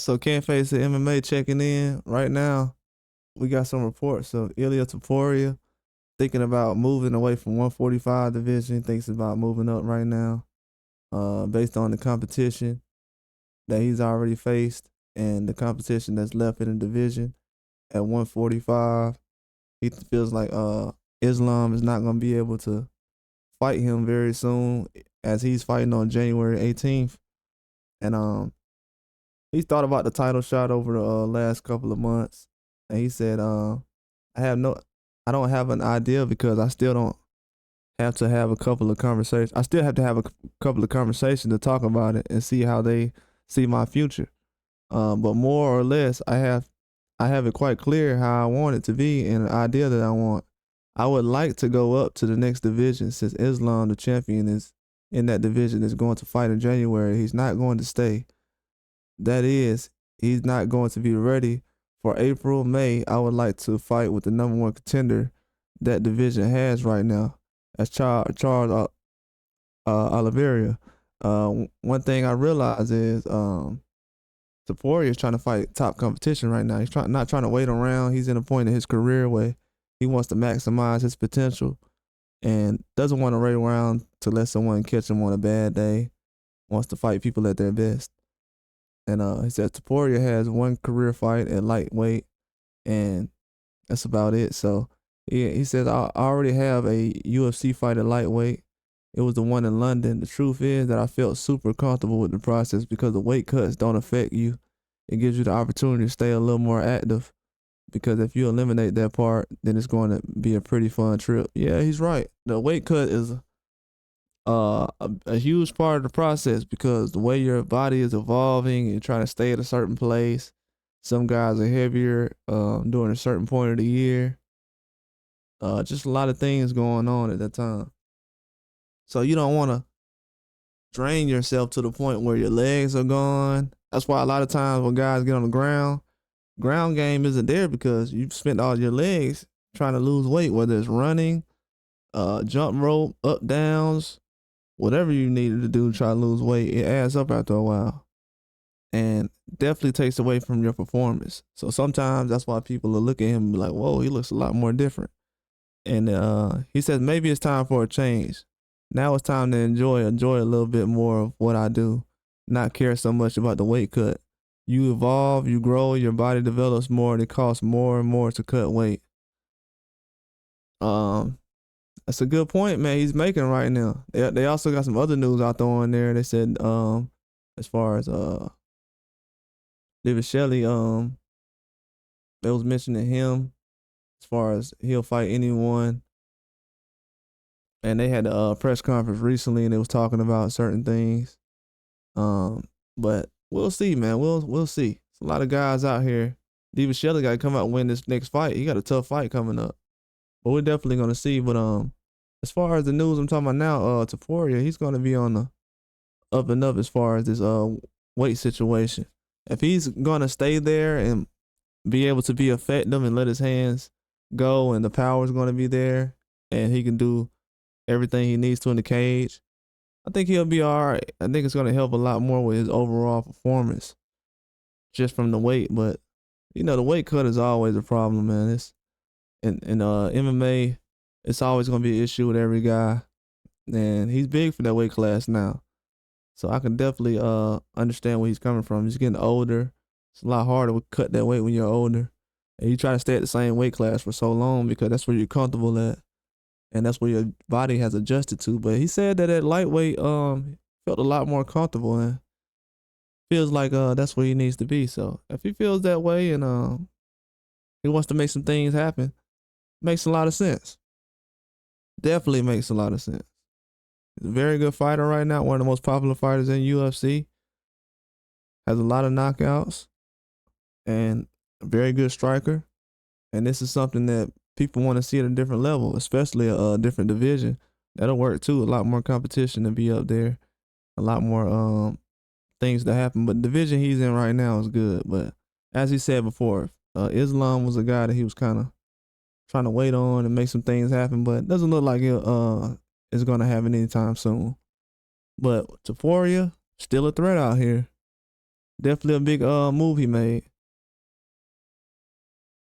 So can't face the MMA checking in right now. We got some reports of Ilia Topuria thinking about moving away from 145 division. Thinks about moving up right now, based on the competition that he's already faced and the competition that's left in the division at 145. He feels like Islam is not going to be able to fight him very soon, as he's fighting on January 18th. And he's thought about the title shot over the last couple of months, and he said, "I have no, I don't have an idea because I still don't have to have a couple of conversations. I still have to have a couple of conversations to talk about it and see how they see my future. But more or less, I have it quite clear how I want it to be and the idea that I want. I would like to go up to the next division since Islam, the champion, is in that division, is going to fight in January. He's not going to stay. That is, he's not going to be ready for April, May. I would like to fight with the number one contender that division has right now, as Charles Oliveira. One thing I realize is Topuria is trying to fight top competition right now. He's not trying to wait around. He's in a point in his career where he wants to maximize his potential and doesn't want to wait around to let someone catch him on a bad day. Wants to fight people at their best. And he said Topuria has one career fight at lightweight, and that's about it. So he says I already have a UFC fight at lightweight. It was the one in London. The truth is that I felt super comfortable with the process because the weight cuts don't affect you. It gives you the opportunity to stay a little more active, because if you eliminate that part, then it's going to be a pretty fun trip. Yeah, he's right. The weight cut is a huge part of the process because the way your body is evolving and trying to stay at a certain place. Some guys are heavier during a certain point of the year. Just a lot of things going on at that time. So you don't want to drain yourself to the point where your legs are gone. That's why a lot of times when guys get on the ground game isn't there because you've spent all your legs trying to lose weight, whether it's running, jump rope, up downs, whatever you needed to do to try to lose weight. It adds up after a while and definitely takes away from your performance. So sometimes that's why people will look at him and be like, whoa, he looks a lot more different. And he says maybe it's time for a change. Now it's time to enjoy a little bit more of what I do, not care so much about the weight cut. You evolve, you grow, your body develops more, and it costs more and more to cut weight. Um, that's a good point, man. He's making right now. They also got some other news out there on there. They said as far as David Shelley, they was mentioning him as far as he'll fight anyone. And they had a press conference recently, and they was talking about certain things. But we'll see, man. We'll see. There's a lot of guys out here. David Shelley got to come out and win this next fight. He got a tough fight coming up. But we're definitely gonna see. But as far as the news I'm talking about now, Topuria, he's gonna be on the up and up as far as this weight situation. If he's gonna stay there and be able to be effective and let his hands go, and the power is gonna be there, and he can do everything he needs to in the cage, I think he'll be all right. I think it's gonna help a lot more with his overall performance, just from the weight. But the weight cut is always a problem, man. It's in MMA, it's always gonna be an issue with every guy, and he's big for that weight class now. So I can definitely understand where he's coming from. He's getting older. It's a lot harder to cut that weight when you're older, and you try to stay at the same weight class for so long because that's where you're comfortable at, and that's where your body has adjusted to. But he said that at lightweight, felt a lot more comfortable and feels like that's where he needs to be. So if he feels that way and he wants to make some things happen, makes a lot of sense. Definitely makes a lot of sense. He's a very good fighter right now. One of the most popular fighters in UFC. Has a lot of knockouts and a very good striker. And this is something that people want to see at a different level, especially a different division. That'll work too. A lot more competition to be up there. A lot more things to happen. But the division he's in right now is good. But as he said before, Islam was a guy that he was kind of trying to wait on and make some things happen, but it doesn't look like it is going to happen anytime soon. But Topuria, still a threat out here. Definitely a big move he made.